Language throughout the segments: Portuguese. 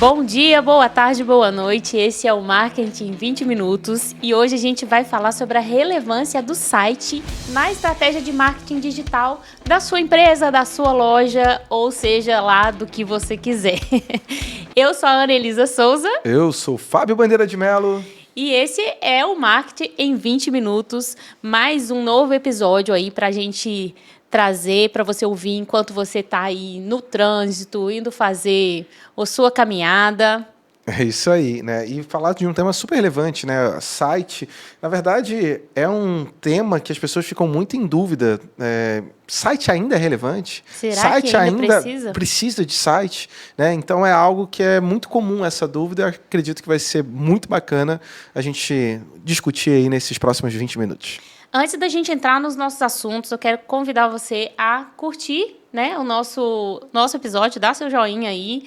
Bom dia, boa tarde, boa noite. Esse é o Marketing em 20 Minutos e hoje a gente vai falar sobre a relevância do site na estratégia de marketing digital da sua empresa, da sua loja, ou seja, lá do que você quiser. Eu sou a Ana Elisa Souza. Eu sou o Fábio Bandeira de Melo. E esse é o Marketing em 20 Minutos, mais um novo episódio aí para a gente trazer para você ouvir enquanto você está aí no trânsito, indo fazer a sua caminhada. É isso aí, né? E falar de um tema super relevante, né? Site, na verdade, é um tema que as pessoas ficam muito em dúvida. Site ainda é relevante? Será site que ainda precisa de site? Né? Então, é algo que é muito comum essa dúvida. Eu acredito que vai ser muito bacana a gente discutir aí nesses próximos 20 minutos. Antes da gente entrar nos nossos assuntos, eu quero convidar você a curtir, né, o nosso episódio, dar seu joinha aí,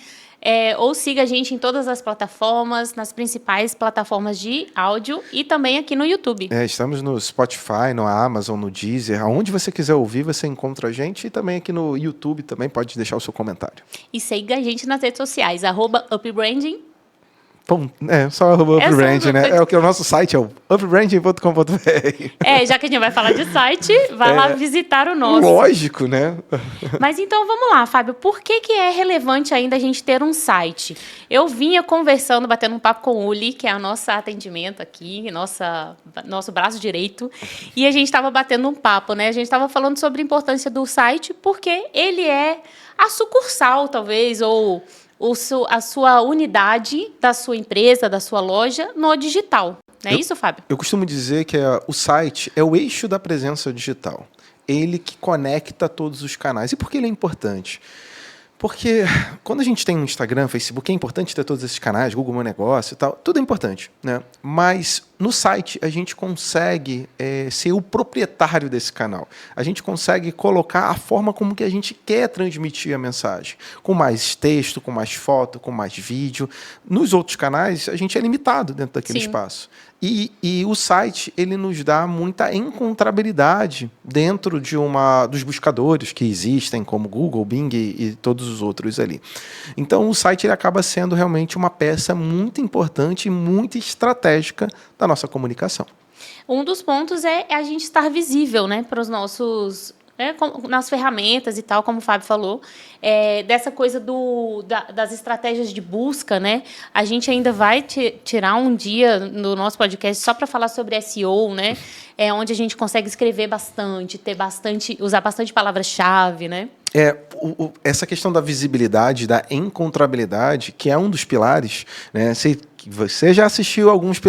ou siga a gente em todas as plataformas, nas principais plataformas de áudio e também aqui no YouTube. Estamos no Spotify, no Amazon, no Deezer. Aonde você quiser ouvir, você encontra a gente. E também aqui no YouTube também pode deixar o seu comentário. E siga a gente nas redes sociais, @upbranding. Só upbranding, né? O nosso site é o upbranding.com.br. Já que a gente vai falar de site, vai lá visitar o nosso. Lógico, né? Mas então vamos lá, Fábio. Por que é relevante ainda a gente ter um site? Eu vinha conversando, batendo um papo com o Uli, que é a nossa atendimento aqui, nosso braço direito, e a gente estava batendo um papo, né? A gente estava falando sobre a importância do site, porque ele é a sucursal, talvez, ou a sua unidade da sua empresa, da sua loja, no digital. Não é isso, Fábio? Eu costumo dizer que o site é o eixo da presença digital. Ele que conecta todos os canais. E por que ele é importante? Porque quando a gente tem um Instagram, Facebook, é importante ter todos esses canais, Google Meu Negócio e tal, tudo é importante, né? Mas no site a gente consegue ser o proprietário desse canal. A gente consegue colocar a forma como que a gente quer transmitir a mensagem. Com mais texto, com mais foto, com mais vídeo. Nos outros canais, a gente é limitado dentro daquele espaço. E o site, ele nos dá muita encontrabilidade dentro dos buscadores que existem, como Google, Bing e todos os outros ali. Então, o site ele acaba sendo realmente uma peça muito importante e muito estratégica da nossa comunicação. Um dos pontos é a gente estar visível, né, para os nossos... nas ferramentas e tal, como o Fábio falou, dessa coisa das estratégias de busca, né? A gente ainda vai tirar um dia no nosso podcast só para falar sobre SEO, né? Onde a gente consegue escrever bastante, usar bastante palavra-chave, né? Essa questão da visibilidade, da encontrabilidade, que é um dos pilares, né? Você já assistiu alguns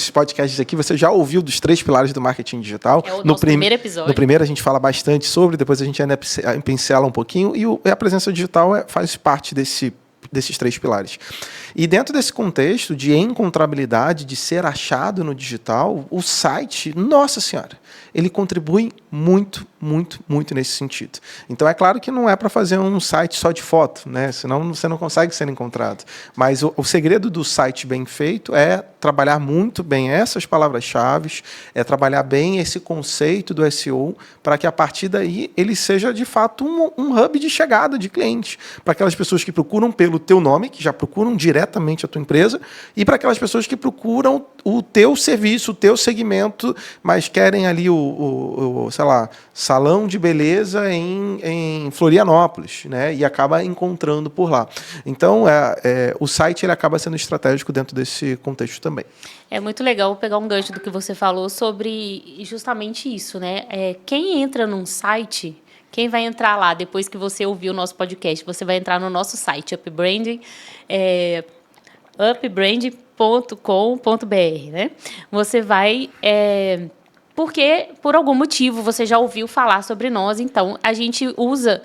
podcasts aqui, você já ouviu dos 3 pilares do marketing digital. É o nosso primeiro episódio. No primeiro a gente fala bastante sobre, depois a gente ainda pincela um pouquinho, e a presença digital faz parte desses 3 pilares. E dentro desse contexto de encontrabilidade, de ser achado no digital, o site, nossa senhora, ele contribui muito, muito, muito nesse sentido. Então, é claro que não é para fazer um site só de foto, né? Senão você não consegue ser encontrado. Mas o segredo do site bem feito é trabalhar muito bem essas palavras-chave, é trabalhar bem esse conceito do SEO, para que a partir daí ele seja, de fato, um hub de chegada de clientes. Para aquelas pessoas que procuram pelo teu nome, que já procuram diretamente a tua empresa, e para aquelas pessoas que procuram o teu serviço, o teu segmento, mas querem ali sei lá, salão de beleza em Florianópolis, né? E acaba encontrando por lá. Então, o site ele acaba sendo estratégico dentro desse contexto também. É muito legal pegar um gancho do que você falou sobre justamente isso, né? Quem entra num site... Quem vai entrar lá depois que você ouvir o nosso podcast? Você vai entrar no nosso site, upbranding, upbranding.com.br, né? Você vai... porque, por algum motivo, você já ouviu falar sobre nós, então a gente usa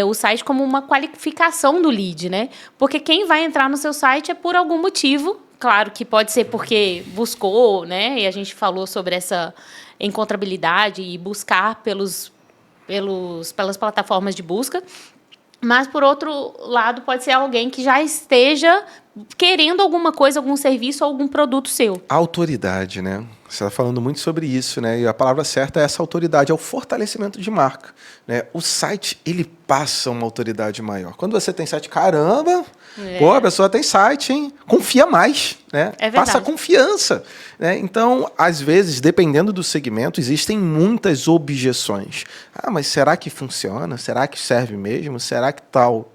o site como uma qualificação do lead, né? Porque quem vai entrar no seu site é por algum motivo, claro que pode ser porque buscou, né? E a gente falou sobre essa encontrabilidade e buscar pelas plataformas de busca, mas, por outro lado, pode ser alguém que já esteja querendo alguma coisa, algum serviço ou algum produto seu. Autoridade, né? Você está falando muito sobre isso, né? E a palavra certa é essa autoridade, é o fortalecimento de marca, né? O site, ele passa uma autoridade maior. Quando você tem site, caramba, pô, a pessoa tem site, hein? Confia mais, né? É verdade. Passa confiança, né? Então, às vezes, dependendo do segmento, existem muitas objeções. Ah, mas será que funciona? Será que serve mesmo? Será que tal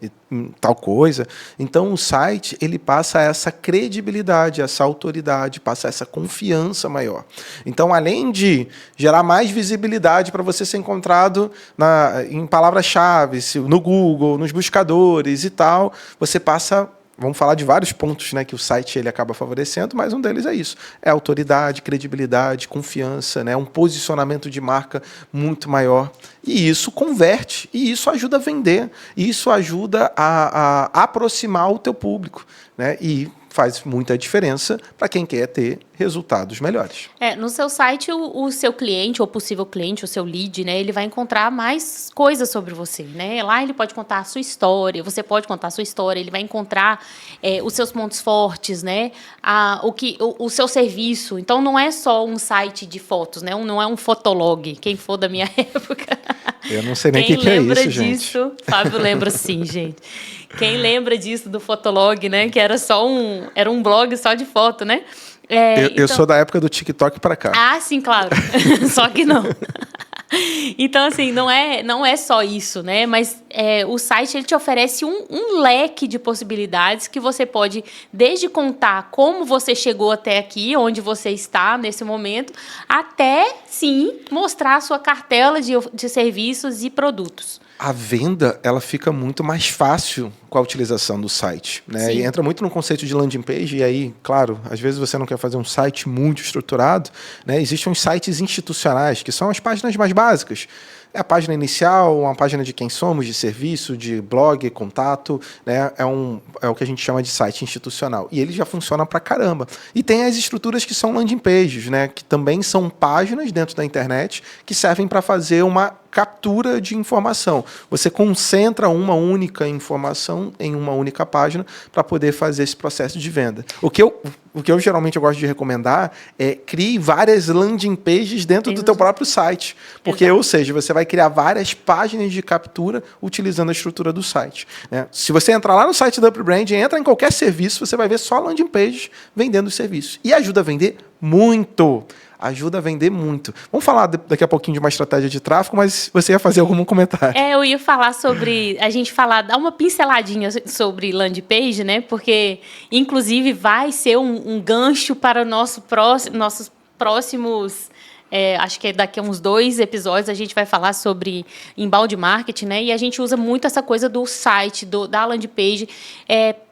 coisa? Então, o site, ele passa essa credibilidade, essa autoridade, passa essa confiança maior. Então, além de gerar mais visibilidade para você ser encontrado em palavras-chave, no Google, nos buscadores e tal, você passa... Vamos falar de vários pontos, né, que o site ele acaba favorecendo, mas um deles é isso. É autoridade, credibilidade, confiança, né, um posicionamento de marca muito maior. E isso converte, e isso ajuda a vender, e isso ajuda a aproximar o teu público, né, e faz muita diferença para quem quer ter resultados melhores. No seu site, o seu cliente, ou possível cliente, o seu lead, né, ele vai encontrar mais coisas sobre você, né? Lá ele pode contar a sua história, você pode contar a sua história, ele vai encontrar os seus pontos fortes, né? O seu serviço. Então, não é só um site de fotos, né? Não é um fotolog, quem for da minha época. Eu não sei nem o que é isso, gente. Disso, Fábio lembra sim, gente. Quem lembra disso do Fotolog, né? Que era era um blog só de foto, né? Eu sou da época do TikTok para cá. Ah, sim, claro. Só que não. Então, assim, não é só isso, né? Mas o site ele te oferece um leque de possibilidades que você pode, desde contar como você chegou até aqui, onde você está nesse momento, até, sim, mostrar a sua cartela de serviços e produtos. A venda ela fica muito mais fácil com a utilização do site, né? E entra muito no conceito de landing page, e aí, claro, às vezes você não quer fazer um site muito estruturado, né? Existem os sites institucionais, que são as páginas mais básicas. É a página inicial, uma página de quem somos, de serviço, de blog, contato, né? É o que a gente chama de site institucional. E ele já funciona pra caramba. E tem as estruturas que são landing pages, né? Que também são páginas dentro da internet que servem para fazer uma captura de informação. Você concentra uma única informação em uma única página para poder fazer esse processo de venda. O que eu geralmente gosto de recomendar é crie várias landing pages dentro do teu próprio site. Porque, ou seja, você vai criar várias páginas de captura utilizando a estrutura do site, né? Se você entrar lá no site da Upbrand, entra em qualquer serviço, você vai ver só landing pages vendendo os serviços. E ajuda a vender muito. Ajuda a vender muito. Vamos falar daqui a pouquinho de uma estratégia de tráfego, mas você ia fazer algum comentário. Eu ia falar sobre... dar uma pinceladinha sobre landing page, né? Porque, inclusive, vai ser um gancho para nossos próximos... acho que daqui a uns 2 episódios a gente vai falar sobre inbound marketing, né? E a gente usa muito essa coisa do site, da landing page,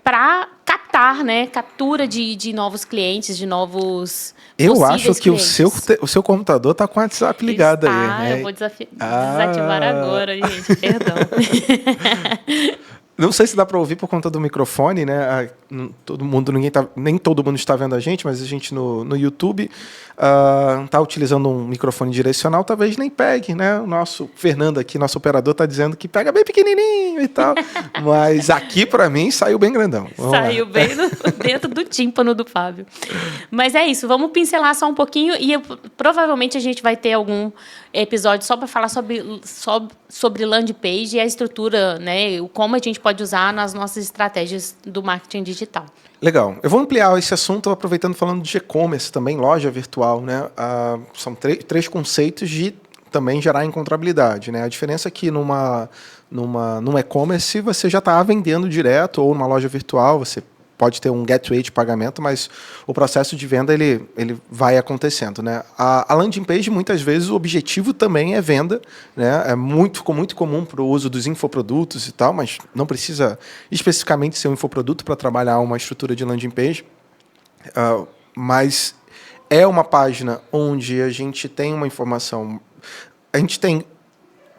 para captar, né? Captura de novos clientes, de novos Eu acho que clientes. o seu computador está com o WhatsApp ligado aí. Né? Eu vou desativar agora, gente. Perdão. Não sei se dá para ouvir por conta do microfone, né? Nem todo mundo está vendo a gente, mas a gente no YouTube está utilizando um microfone direcional, talvez nem pegue, né? O nosso Fernando aqui, nosso operador, está dizendo que pega bem pequenininho e tal. Mas aqui, para mim, saiu bem grandão. Saiu bem dentro do tímpano do Fábio. Mas é isso, vamos pincelar só um pouquinho e provavelmente a gente vai ter algum episódio só para falar sobre landing page e a estrutura, né? Como a gente pode usar nas nossas estratégias do marketing digital. Legal. Eu vou ampliar esse assunto aproveitando falando de e-commerce também, loja virtual, né? São 3 conceitos de também gerar encontrabilidade, né? A diferença é que num e-commerce você já está vendendo direto, ou numa loja virtual você pode ter um gateway de pagamento, mas o processo de venda ele vai acontecendo, né? A landing page, muitas vezes, o objetivo também é venda, né? É muito comum para o uso dos infoprodutos e tal, mas não precisa especificamente ser um infoproduto para trabalhar uma estrutura de landing page. Mas é uma página onde a gente tem uma informação, a gente tem,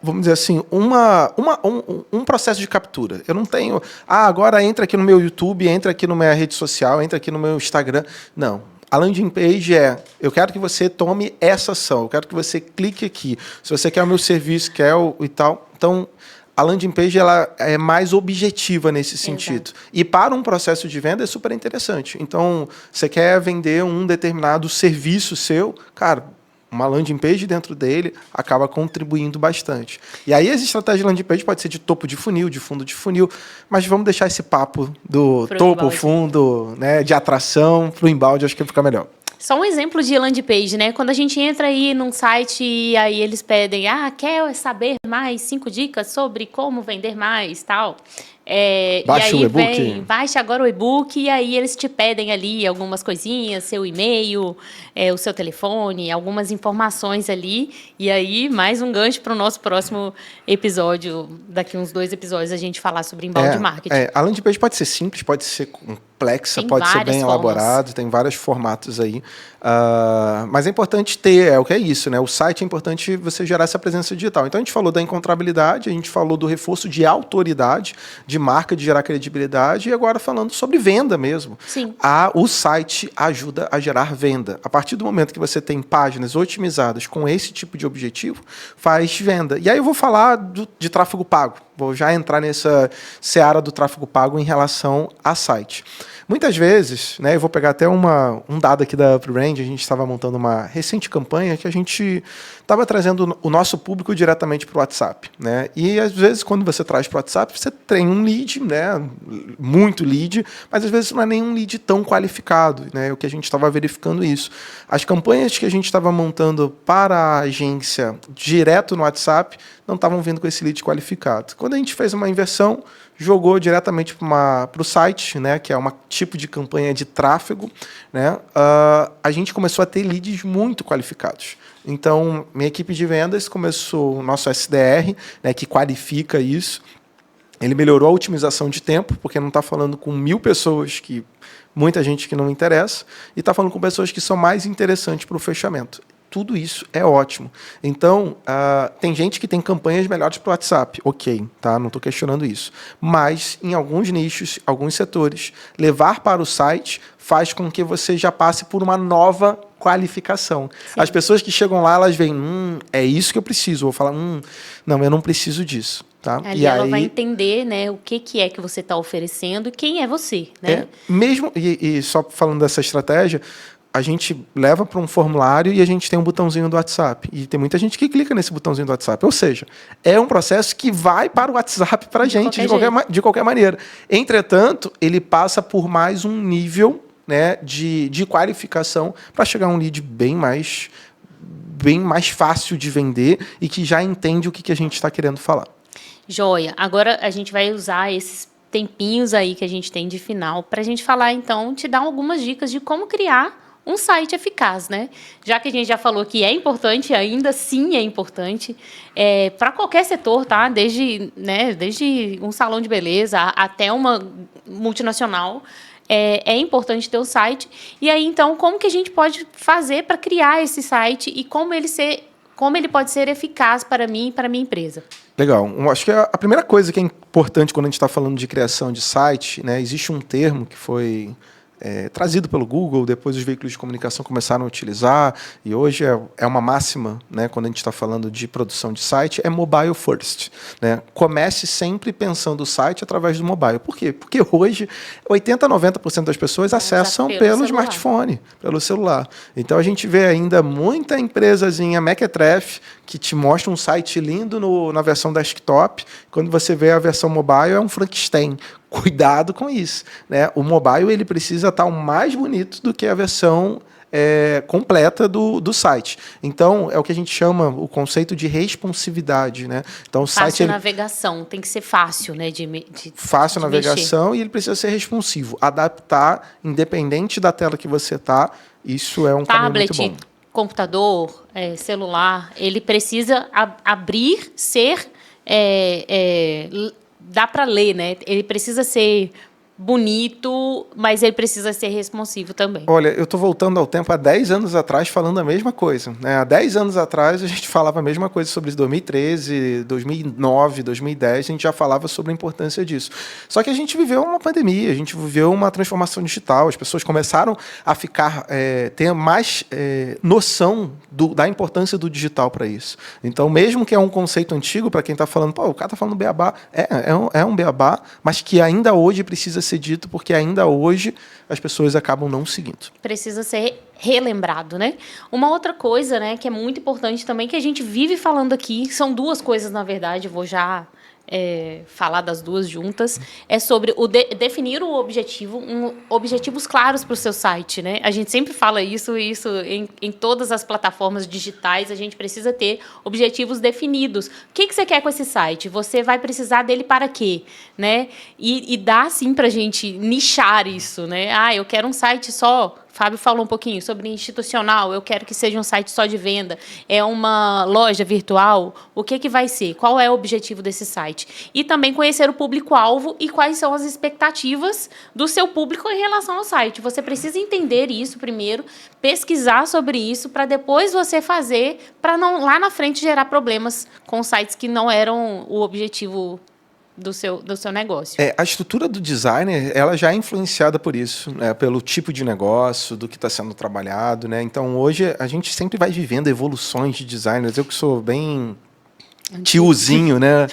vamos dizer assim, um processo de captura. Eu não tenho... agora entra aqui no meu YouTube, entra aqui na minha rede social, entra aqui no meu Instagram. Não. A landing page eu quero que você tome essa ação, eu quero que você clique aqui. Se você quer o meu serviço, quer e tal. Então, a landing page ela é mais objetiva nesse sentido. Exato. E para um processo de venda é super interessante. Então, você quer vender um determinado serviço seu, cara, uma landing page dentro dele acaba contribuindo bastante. E aí as estratégias de landing page pode ser de topo de funil, de fundo de funil, mas vamos deixar esse papo do Pro topo, inbound. fundo, né, de atração para o inbound, acho que fica melhor. Só um exemplo de landing page, né? Quando a gente entra aí num site e aí eles pedem, quer saber mais 5 dicas sobre como vender mais, tal. Baixa e aí o e-book. baixa agora o e-book e aí eles te pedem ali algumas coisinhas, seu e-mail, o seu telefone, algumas informações ali. E aí, mais um gancho para o nosso próximo episódio, daqui uns 2 episódios, a gente falar sobre inbound marketing. A landing page pode ser simples, pode ser complexa, Tem pode ser várias bem formas. elaborado, tem vários formatos aí. Mas é importante ter, o que é isso, né? O site é importante você gerar essa presença digital. Então a gente falou da encontrabilidade, a gente falou do reforço de autoridade, de marca, de gerar credibilidade, e agora falando sobre venda mesmo. Sim. O site ajuda a gerar venda. A partir do momento que você tem páginas otimizadas com esse tipo de objetivo, faz venda. E aí eu vou falar de tráfego pago. Vou já entrar nessa seara do tráfego pago em relação a site. Muitas vezes, né, eu vou pegar até um dado aqui da UpBrand, a gente estava montando uma recente campanha que a gente estava trazendo o nosso público diretamente para o WhatsApp, né? E às vezes quando você traz para o WhatsApp, você tem um lead, né, muito lead, mas às vezes não é nenhum lead tão qualificado, né? O que a gente estava verificando isso. As campanhas que a gente estava montando para a agência direto no WhatsApp não estavam vindo com esse lead qualificado. Quando a gente fez uma inversão, jogou diretamente para o site, né, que é um tipo de campanha de tráfego, né, a gente começou a ter leads muito qualificados. Então, minha equipe de vendas começou, o nosso SDR, né, que qualifica isso, ele melhorou a otimização de tempo, porque não está falando com 1000 pessoas, muita gente que não interessa, e está falando com pessoas que são mais interessantes para o fechamento. Tudo isso é ótimo. Então, tem gente que tem campanhas melhores para o WhatsApp. Ok, tá? Não estou questionando isso. Mas, em alguns nichos, alguns setores, levar para o site faz com que você já passe por uma nova qualificação. Sim. As pessoas que chegam lá, elas veem, é isso que eu preciso. Eu vou falar, não, eu não preciso disso. Tá? Ali ela vai entender, né, o que é que você está oferecendo e quem é você. Né? Mesmo, e só falando dessa estratégia, a gente leva para um formulário e a gente tem um botãozinho do WhatsApp. E tem muita gente que clica nesse botãozinho do WhatsApp. Ou seja, é um processo que vai para o WhatsApp para a gente, de qualquer maneira. Entretanto, ele passa por mais um nível, né, de qualificação para chegar a um lead bem mais fácil de vender e que já entende o que a gente está querendo falar. Joia. Agora a gente vai usar esses tempinhos aí que a gente tem de final para a gente falar, então, te dar algumas dicas de como criar um site eficaz, né? Já que a gente já falou que é importante, ainda sim é importante, para qualquer setor, tá? Desde um salão de beleza até uma multinacional, é importante ter o site. E aí, então, como que a gente pode fazer para criar esse site e como ele pode ser eficaz para mim e para a minha empresa? Legal. Acho que a primeira coisa que é importante quando a gente está falando de criação de site, né, existe um termo que foi trazido pelo Google, depois os veículos de comunicação começaram a utilizar, e hoje é uma máxima, né, quando a gente está falando de produção de site, é mobile first. Né? Comece sempre pensando o site através do mobile. Por quê? Porque hoje 80% a 90% das pessoas acessam pelo smartphone, pelo celular. Então a gente vê ainda muita empresazinha mequetrefe que te mostra um site lindo na versão desktop, quando você vê a versão mobile é um Frankenstein. Cuidado com isso. Né? O mobile ele precisa estar o mais bonito do que a versão completa do site. Então, é o que a gente chama o conceito de responsividade. Né? Então, o fácil site, navegação, tem que ser fácil, né? Fácil navegação mexer. E ele precisa ser responsivo. Adaptar, independente da tela que você está, isso é um caminho muito bom. Computador, celular, ele precisa abrir, ser... dá para ler, né? Ele precisa ser bonito, mas ele precisa ser responsivo também. Olha, eu estou voltando ao tempo há 10 anos atrás falando a mesma coisa, né? Há 10 anos atrás a gente falava a mesma coisa sobre 2013, 2009, 2010, a gente já falava sobre a importância disso. Só que a gente viveu uma pandemia, a gente viveu uma transformação digital, as pessoas começaram a ficar, ter mais noção da importância do digital para isso. Então, mesmo que é um conceito antigo, para quem está falando, pô, o cara está falando beabá, é um beabá, mas que ainda hoje precisa ser dito, porque ainda hoje as pessoas acabam não seguindo. Precisa ser relembrado, né? Uma outra coisa, né, que é muito importante também, que a gente vive falando aqui, são duas coisas, na verdade, eu vou já falar das duas juntas, é sobre definir o objetivo, objetivos claros para o seu site, né? A gente sempre fala isso em todas as plataformas digitais, a gente precisa ter objetivos definidos. O que você quer com esse site? Você vai precisar dele para quê? Né? E dá, sim, para a gente nichar isso, né? Ah, eu quero um site só... Fábio falou um pouquinho sobre institucional, eu quero que seja um site só de venda, é uma loja virtual, o que vai ser? Qual é o objetivo desse site? E também conhecer o público-alvo e quais são as expectativas do seu público em relação ao site. Você precisa entender isso primeiro, pesquisar sobre isso, para depois você fazer, para não lá na frente gerar problemas com sites que não eram o objetivo do seu negócio. A estrutura do designer, ela já é influenciada por isso, né? Pelo tipo de negócio, do que está sendo trabalhado, né? Então, hoje, a gente sempre vai vivendo evoluções de designers. Eu que sou bem... tiozinho, né?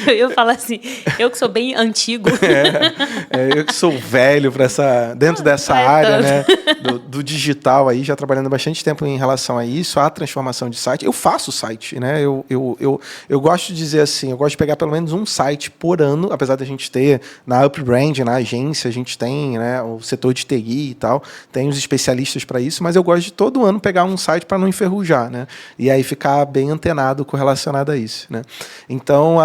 Eu falo assim, eu que sou bem antigo. Eu que sou velho dentro dessa área, né? Do digital aí, já trabalhando bastante tempo em relação a isso, a transformação de site. Eu faço site, né? Eu gosto de dizer assim, eu gosto de pegar pelo menos um site por ano, apesar da gente ter na Upbrand, na agência, a gente tem, né, o setor de TI e tal, tem os especialistas para isso, mas eu gosto de todo ano pegar um site para não enferrujar, né? E aí ficar bem antenado relacionado a isso, né? Então,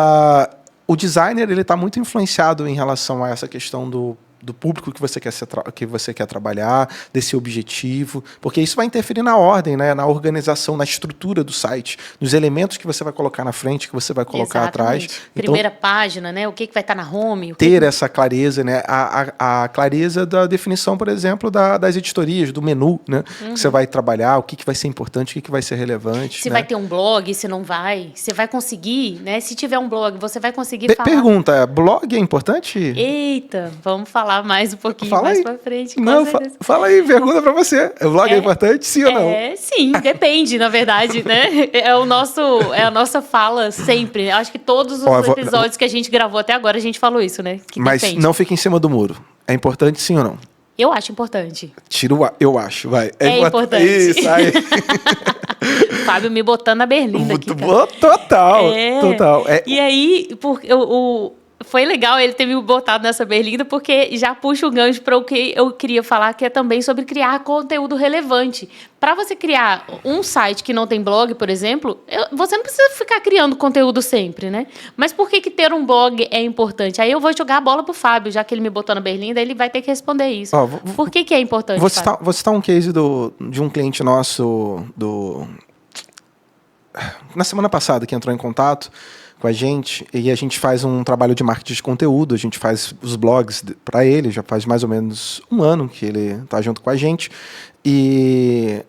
o designer ele está muito influenciado em relação a essa questão do público que você quer trabalhar, desse objetivo, porque isso vai interferir na ordem, né, na organização, na estrutura do site, nos elementos que você vai colocar na frente, que você vai colocar atrás. Primeira página, né, o que vai estar na home. Ter essa clareza, né, a clareza da definição, por exemplo, das editorias, do menu, né, que você vai trabalhar, o que vai ser importante, o que vai ser relevante. Se vai ter um blog, se não vai, você vai conseguir, né, se tiver um blog, você vai conseguir falar. Pergunta, blog é importante? Eita, vamos falar mais um pouquinho pra frente. Não, fala aí, pergunta pra você. O blog é importante, sim ou não? Sim, depende, na verdade, né? É a nossa fala sempre. Acho que todos os episódios que a gente gravou até agora, a gente falou isso, né? Mas depende. Não fica em cima do muro. É importante, sim ou não? Eu acho importante. Tira o eu acho, vai. É importante. Isso, aí. Fábio me botando na berlinda aqui, cara. Total. E aí, foi legal ele ter me botado nessa berlinda, porque já puxa o gancho para o que eu queria falar, que é também sobre criar conteúdo relevante. Para você criar um site que não tem blog, por exemplo, você não precisa ficar criando conteúdo sempre, né? Mas por que ter um blog é importante? Aí eu vou jogar a bola pro Fábio, já que ele me botou na berlinda, ele vai ter que responder isso. Por que é importante, Vou citar um case de um cliente nosso na semana passada, que entrou em contato com a gente, e a gente faz um trabalho de marketing de conteúdo, a gente faz os blogs para ele, já faz mais ou menos um ano que ele está junto com a gente, e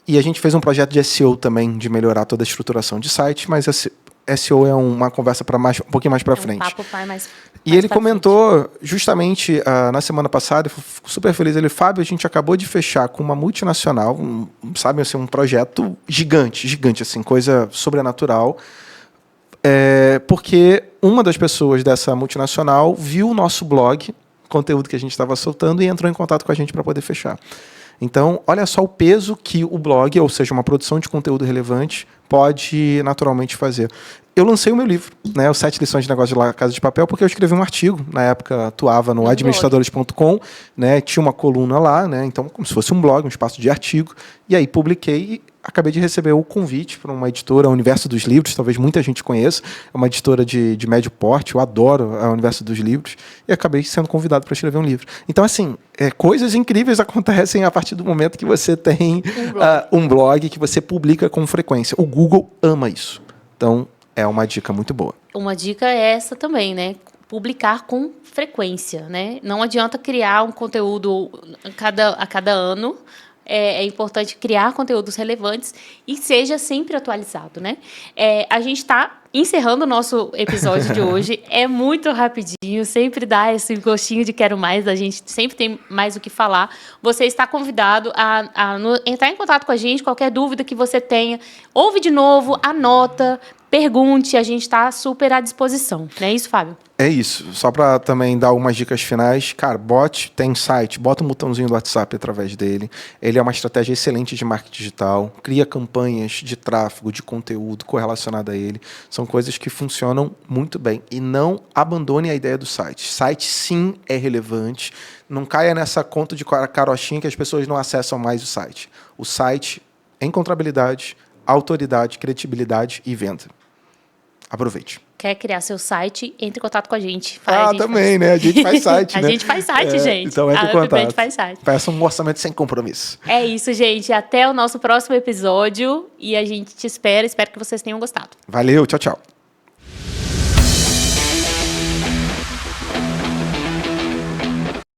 a gente fez um projeto de SEO também, de melhorar toda a estruturação de site, mas SEO é uma conversa para um pouquinho mais para frente. Papo mais e ele comentou justamente na semana passada, fico super feliz, Fábio, a gente acabou de fechar com uma multinacional, sabe, assim, um projeto gigante, assim, coisa sobrenatural, porque uma das pessoas dessa multinacional viu o nosso blog, conteúdo que a gente estava soltando, e entrou em contato com a gente para poder fechar. Então, olha só o peso que o blog, ou seja, uma produção de conteúdo relevante, pode naturalmente fazer. Eu lancei o meu livro, né, os 7 lições de negócio de La Casa de Papel, porque eu escrevi um artigo, na época atuava no administradores.com, né, tinha uma coluna lá, né, então como se fosse um blog, um espaço de artigo, e aí publiquei e acabei de receber o convite para uma editora, a Universo dos Livros, talvez muita gente conheça, é uma editora de médio porte, eu adoro a Universo dos Livros, e acabei sendo convidado para escrever um livro. Então, assim, coisas incríveis acontecem a partir do momento que você tem um blog que você publica com frequência. O Google ama isso. Então, é uma dica muito boa. Uma dica é essa também, né? publicar com frequência, né? Não adianta criar um conteúdo a cada ano. É importante criar conteúdos relevantes e seja sempre atualizado, né? A gente está encerrando o nosso episódio de hoje. É muito rapidinho, sempre dá esse gostinho de quero mais, a gente sempre tem mais o que falar. Você está convidado a entrar em contato com a gente, qualquer dúvida que você tenha. Ouve de novo, anota, pergunte, a gente está super à disposição. Não é isso, Fábio? É isso. Só para também dar algumas dicas finais, cara, tem site, bota um botãozinho do WhatsApp através dele. Ele é uma estratégia excelente de marketing digital, cria campanhas de tráfego, de conteúdo correlacionado a ele. São coisas que funcionam muito bem. E não abandone a ideia do site. Site, sim, é relevante. Não caia nessa conta de carochinha que as pessoas não acessam mais o site. O site, encontrabilidade, autoridade, credibilidade e venda. Aproveite. Quer criar seu site, entre em contato com a gente. Também, né? A gente faz site, né? A gente faz site, gente. Então entre em A contato. gente faz site. Peça um orçamento sem compromisso. É isso, gente. Até o nosso próximo episódio. E a gente te espera. Espero que vocês tenham gostado. Valeu, tchau, tchau.